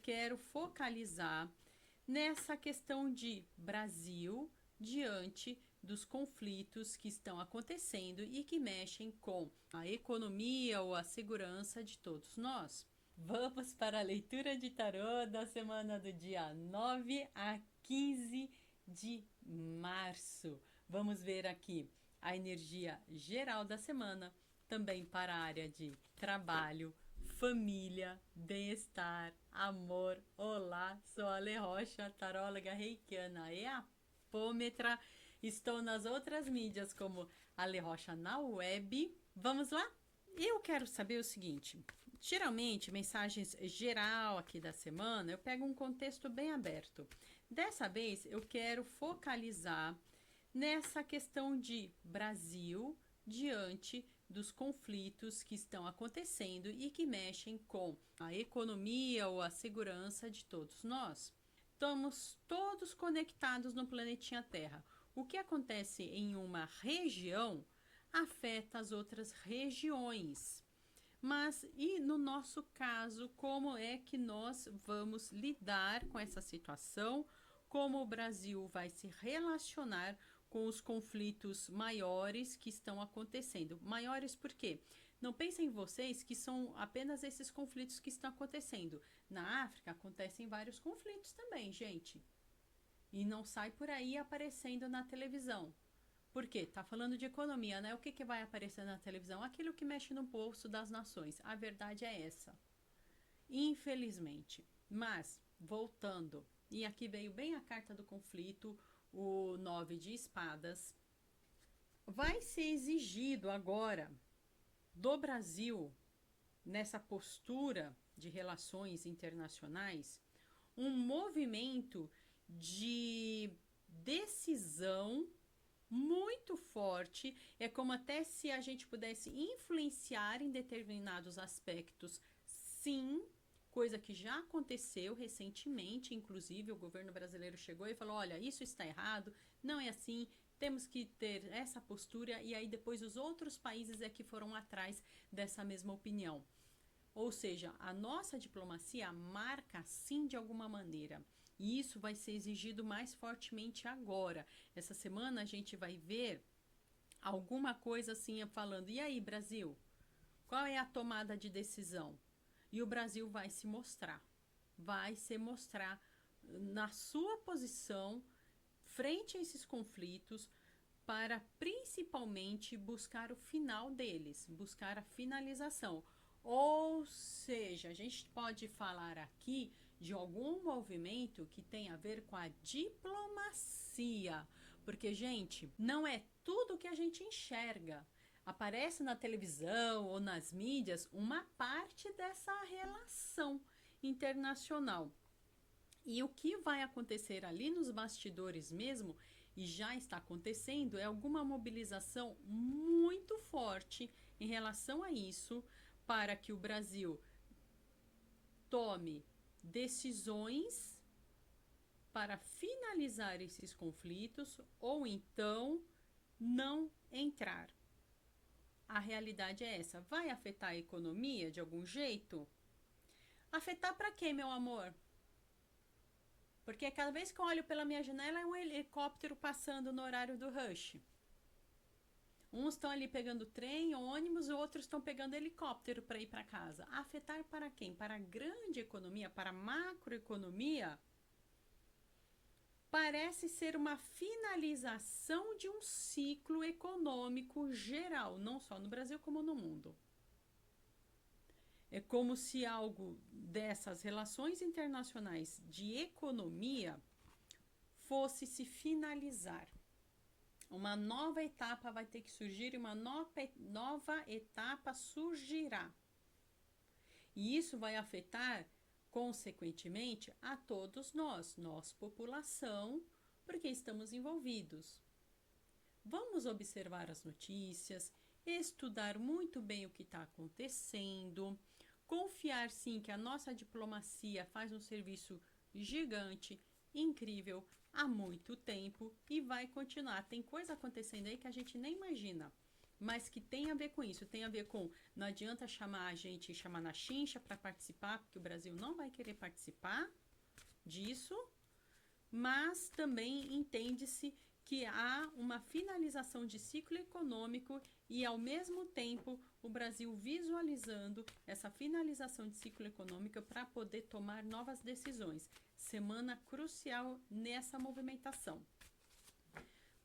quero focalizar nessa questão de Brasil diante dos conflitos que estão acontecendo e que mexem com a economia ou a segurança de todos nós. Vamos para a leitura de tarô da semana do dia 9 a 15 de março. Vamos ver aqui a energia geral da semana, também para a área de trabalho, família, bem-estar, amor. Olá, sou a Ale Rocha, taróloga reikiana e apômetra. Estou nas outras mídias como Ale Rocha na web. Vamos lá? Eu quero saber o seguinte, geralmente mensagens geral aqui da semana, eu pego um contexto bem aberto. Dessa vez eu quero focalizar nessa questão de Brasil diante dos conflitos que estão acontecendo e que mexem com a economia ou a segurança de todos nós. Estamos todos conectados no planetinha Terra. O que acontece em uma região afeta as outras regiões. Mas e no nosso caso, como é que nós vamos lidar com essa situação? Como o Brasil vai se relacionar com os conflitos maiores que estão acontecendo? Maiores por quê? Não pensem vocês que são apenas esses conflitos que estão acontecendo. Na África acontecem vários conflitos também, gente. E não sai por aí aparecendo na televisão. Por quê? Tá falando de economia, né? O que vai aparecer na televisão? Aquilo que mexe no bolso das nações. A verdade é essa. Infelizmente. Mas, voltando, e aqui veio bem a carta do conflito, o 9 de espadas. Vai ser exigido agora do Brasil, nessa postura de relações internacionais, um movimento de decisão muito forte. É como até se a gente pudesse influenciar em determinados aspectos, sim, coisa que já aconteceu recentemente, inclusive o governo brasileiro chegou e falou, olha, isso está errado, não é assim, temos que ter essa postura, e aí depois os outros países é que foram atrás dessa mesma opinião. Ou seja, a nossa diplomacia marca sim de alguma maneira. E isso vai ser exigido mais fortemente agora. Essa semana a gente vai ver alguma coisa assim falando, e aí, Brasil? Qual é a tomada de decisão? E o Brasil vai se mostrar na sua posição frente a esses conflitos, para principalmente buscar o final deles, buscar a finalização. Ou seja, a gente pode falar aqui de algum movimento que tem a ver com a diplomacia, porque, gente, não é tudo que a gente enxerga. Aparece na televisão ou nas mídias uma parte dessa relação internacional. E o que vai acontecer ali nos bastidores mesmo, e já está acontecendo, é alguma mobilização muito forte em relação a isso, para que o Brasil tome decisões para finalizar esses conflitos ou então não entrar. A realidade é essa. Vai afetar a economia de algum jeito? Afetar para quê, meu amor? Porque cada vez que eu olho pela minha janela é um helicóptero passando no horário do rush. Uns estão ali pegando trem, ônibus, outros estão pegando helicóptero para ir para casa. Afetar para quem? Para a grande economia, para a macroeconomia? Parece ser uma finalização de um ciclo econômico geral, não só no Brasil como no mundo. É como se algo dessas relações internacionais de economia fosse se finalizar. Uma nova etapa vai ter que surgir e uma nova etapa surgirá. E isso vai afetar, consequentemente, a todos nós, população, porque estamos envolvidos. Vamos observar as notícias, estudar muito bem o que está acontecendo, confiar sim que a nossa diplomacia faz um serviço gigante, incrível, há muito tempo e vai continuar. Tem coisa acontecendo aí que a gente nem imagina. mas que tem a ver com isso, tem a ver com, não adianta chamar a gente, chamar na chincha para participar, porque o Brasil não vai querer participar disso, mas também entende-se que há uma finalização de ciclo econômico e, ao mesmo tempo, o Brasil visualizando essa finalização de ciclo econômico para poder tomar novas decisões. Semana crucial nessa movimentação.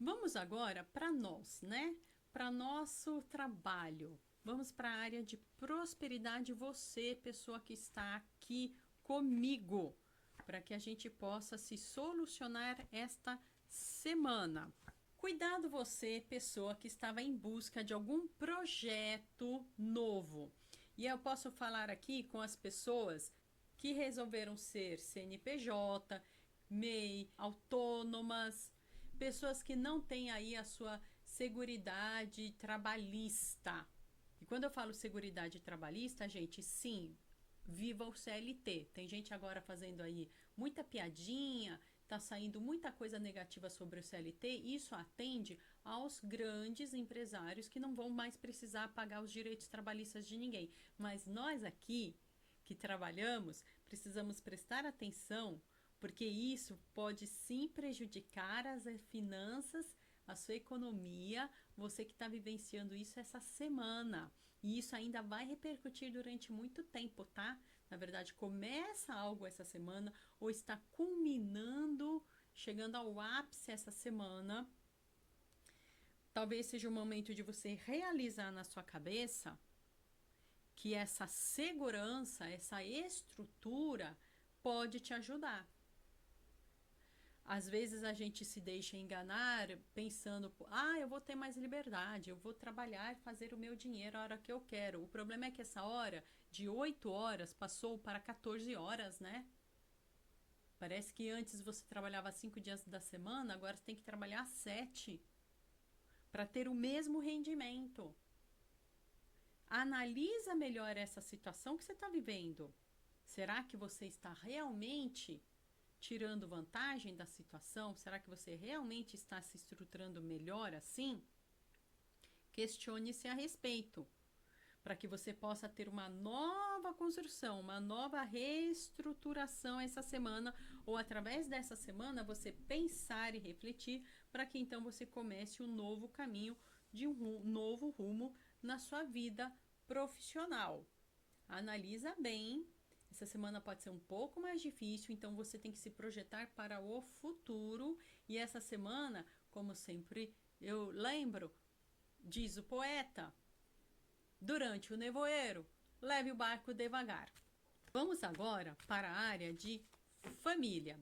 Vamos agora para nós, né? Para nosso trabalho. Vamos para a área de prosperidade. Você, pessoa que está aqui comigo, para que a gente possa se solucionar esta semana. Cuidado você, pessoa que estava em busca de algum projeto novo. E eu posso falar aqui com as pessoas que resolveram ser CNPJ, MEI, autônomas, pessoas que não têm aí a sua seguridade trabalhista. E quando eu falo seguridade trabalhista, gente, sim, viva o CLT. Tem gente agora fazendo aí muita piadinha, tá saindo muita coisa negativa sobre o CLT. Isso atende aos grandes empresários que não vão mais precisar pagar os direitos trabalhistas de ninguém. Mas nós aqui, que trabalhamos, precisamos prestar atenção, porque isso pode sim prejudicar as finanças, a sua economia, você que está vivenciando isso essa semana. E isso ainda vai repercutir durante muito tempo, tá? Na verdade, começa algo essa semana ou está culminando, chegando ao ápice essa semana. Talvez seja o momento de você realizar na sua cabeça que essa segurança, essa estrutura pode te ajudar. Às vezes a gente se deixa enganar pensando, eu vou ter mais liberdade, eu vou trabalhar e fazer o meu dinheiro a hora que eu quero. O problema é que essa hora, de 8 horas, passou para 14 horas, né? Parece que antes você trabalhava 5 dias da semana, agora você tem que trabalhar 7 para ter o mesmo rendimento. Analisa melhor essa situação que você está vivendo. Será que você está realmente tirando vantagem da situação? Será que você realmente está se estruturando melhor assim? Questione-se a respeito, para que você possa ter uma nova construção, uma nova reestruturação essa semana, ou através dessa semana você pensar e refletir, para que então você comece um novo caminho, de um novo rumo na sua vida profissional. Analisa bem. Essa semana pode ser um pouco mais difícil, então você tem que se projetar para o futuro. E essa semana, como sempre eu lembro, diz o poeta, durante o nevoeiro, leve o barco devagar. Vamos agora para a área de família.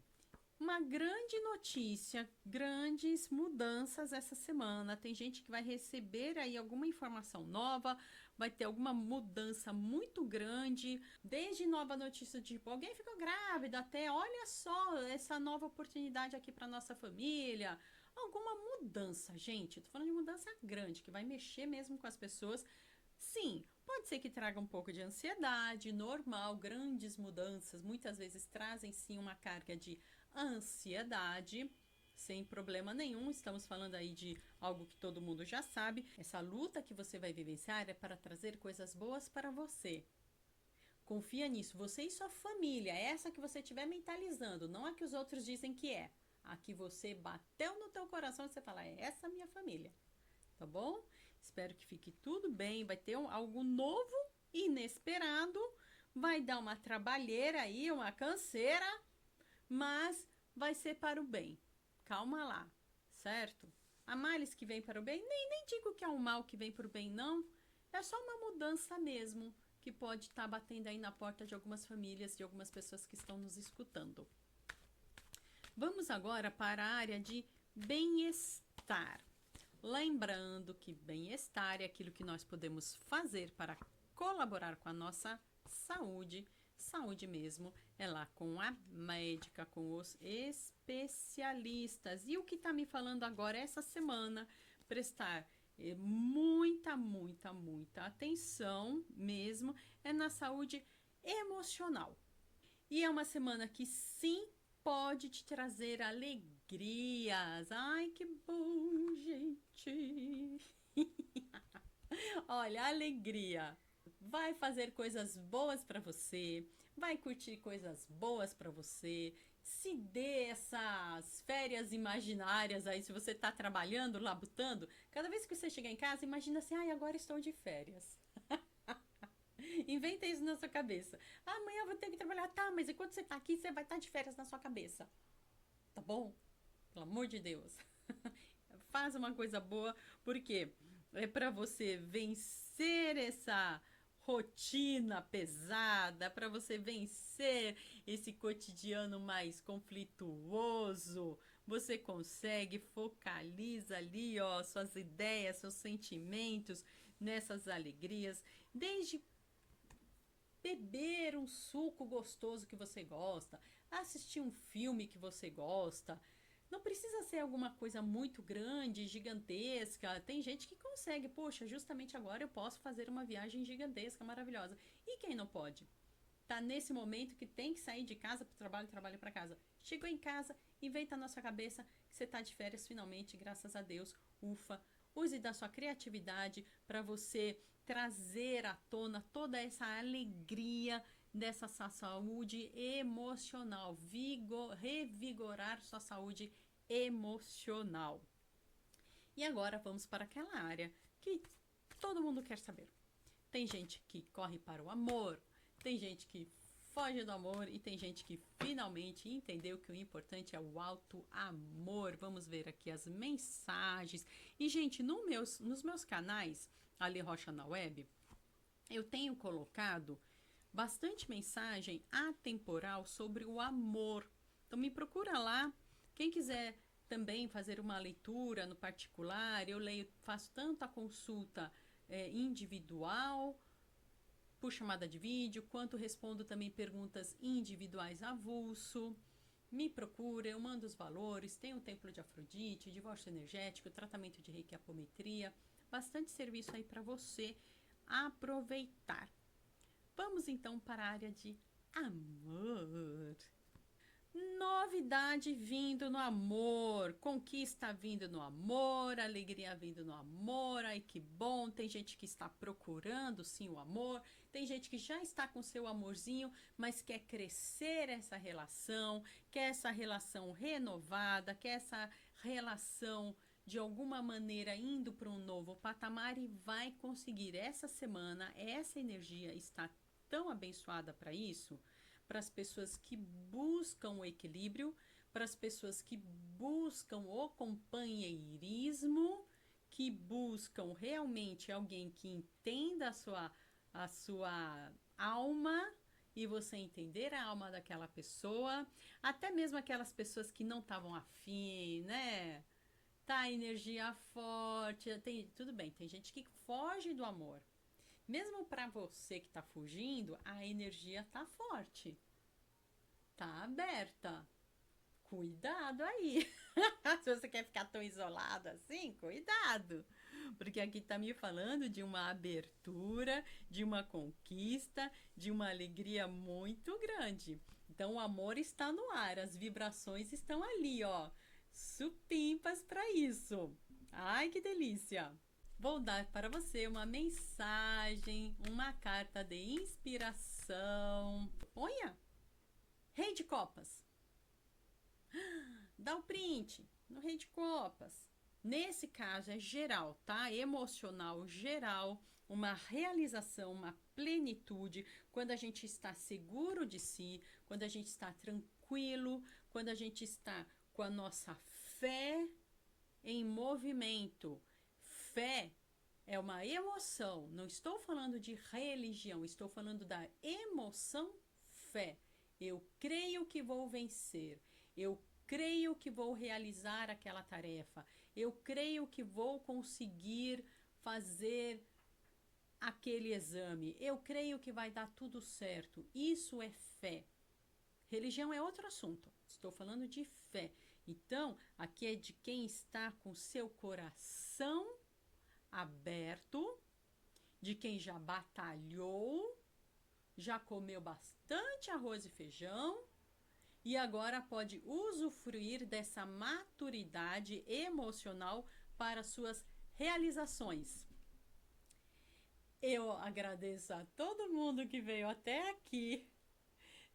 Uma grande notícia, grandes mudanças essa semana. Tem gente que vai receber aí alguma informação nova, vai ter alguma mudança muito grande, desde nova notícia de tipo, alguém ficou grávida, até olha só essa nova oportunidade aqui para nossa família. Alguma mudança, gente. Tô falando de mudança grande, que vai mexer mesmo com as pessoas. Sim, pode ser que traga um pouco de ansiedade, normal, grandes mudanças muitas vezes trazem sim uma carga de ansiedade, sem problema nenhum. Estamos falando aí de algo que todo mundo já sabe. Essa luta que você vai vivenciar é para trazer coisas boas para você. Confia nisso, você e sua família, essa que você estiver mentalizando, não a que os outros dizem que é. A que você bateu no teu coração e você fala, é essa minha família, tá bom? Espero que fique tudo bem, vai ter algo novo, inesperado, vai dar uma trabalheira aí, uma canseira, mas vai ser para o bem. Calma lá, certo? Há males que vêm para o bem? Nem digo que é um mal que vem para o bem, não. É só uma mudança mesmo, que pode estar batendo aí na porta de algumas famílias, de algumas pessoas que estão nos escutando. Vamos agora para a área de bem-estar. Lembrando que bem-estar é aquilo que nós podemos fazer para colaborar com a nossa saúde. Saúde mesmo é lá com a médica, com os especialistas. E o que está me falando agora essa semana, prestar muita atenção mesmo é na saúde emocional. E é uma semana que sim pode te trazer alegrias. Ai, que bom, gente! Olha, alegria. Vai fazer coisas boas para você, vai curtir coisas boas para você. Se dê essas férias imaginárias aí, se você está trabalhando, labutando, cada vez que você chegar em casa, imagina assim, ai, agora estou de férias. Inventa isso na sua cabeça. Ah, amanhã eu vou ter que trabalhar. Tá, mas enquanto você tá aqui, você vai estar de férias na sua cabeça. Tá bom? Pelo amor de Deus. Faz uma coisa boa, porque é para você vencer essa rotina pesada, para você vencer esse cotidiano mais conflituoso. Você consegue, focaliza ali, ó, suas ideias, seus sentimentos nessas alegrias, desde beber um suco gostoso que você gosta, assistir um filme que você gosta. Não precisa ser alguma coisa muito grande, gigantesca. Tem gente que consegue, poxa, justamente agora eu posso fazer uma viagem gigantesca, maravilhosa. E quem não pode? Tá nesse momento que tem que sair de casa para o trabalho, trabalho para casa. Chegou em casa, inventa na sua cabeça que você tá de férias finalmente, graças a Deus. Ufa, use da sua criatividade para você trazer à tona toda essa alegria dessa sua saúde emocional, revigorar sua saúde emocional. E agora vamos para aquela área que todo mundo quer saber. Tem gente que corre para o amor, tem gente que foge do amor e tem gente que finalmente entendeu que o importante é o alto amor. Vamos ver aqui as mensagens. E, gente, nos meus canais, Ale Rocha na Web, eu tenho colocado bastante mensagem atemporal sobre o amor. Então me procura lá. Quem quiser também fazer uma leitura no particular, eu leio, faço tanto a consulta individual por chamada de vídeo, quanto respondo também perguntas individuais avulso. Me procura, eu mando os valores, tem o templo de Afrodite, divórcio energético, tratamento de reiki, apometria, bastante serviço aí para você aproveitar. Vamos então para a área de amor. Novidade vindo no amor, conquista vindo no amor, alegria vindo no amor, ai que bom, tem gente que está procurando sim o amor, tem gente que já está com seu amorzinho, mas quer crescer essa relação, quer essa relação renovada, quer essa relação de alguma maneira indo para um novo patamar e vai conseguir. Essa semana, essa energia está tão abençoada para isso, para as pessoas que buscam o equilíbrio, para as pessoas que buscam o companheirismo, que buscam realmente alguém que entenda a sua alma e você entender a alma daquela pessoa, até mesmo aquelas pessoas que não estavam afim, né? Tá a energia forte, tudo bem, tem gente que foge do amor. Mesmo para você que está fugindo, a energia está forte, está aberta. Cuidado aí. Se você quer ficar tão isolado assim, cuidado. Porque aqui está me falando de uma abertura, de uma conquista, de uma alegria muito grande. Então o amor está no ar, as vibrações estão ali, ó, supimpas para isso. Ai, que delícia! Vou dar para você uma mensagem, uma carta de inspiração. Olha, Rei de Copas. Dá o print no Rei de Copas. Nesse caso é geral, tá? Emocional geral, uma realização, uma plenitude, quando a gente está seguro de si, quando a gente está tranquilo, quando a gente está com a nossa fé em movimento. Fé é uma emoção, não estou falando de religião, estou falando da emoção fé. Eu creio que vou vencer, eu creio que vou realizar aquela tarefa, eu creio que vou conseguir fazer aquele exame, eu creio que vai dar tudo certo. Isso é fé. Religião é outro assunto, estou falando de fé. Então, aqui é de quem está com seu coração aberto, de quem já batalhou, já comeu bastante arroz e feijão e agora pode usufruir dessa maturidade emocional para suas realizações. Eu agradeço a todo mundo que veio até aqui.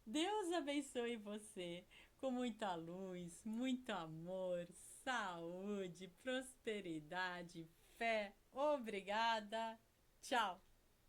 Deus abençoe você com muita luz, muito amor, saúde, prosperidade, fé. Obrigada. Tchau.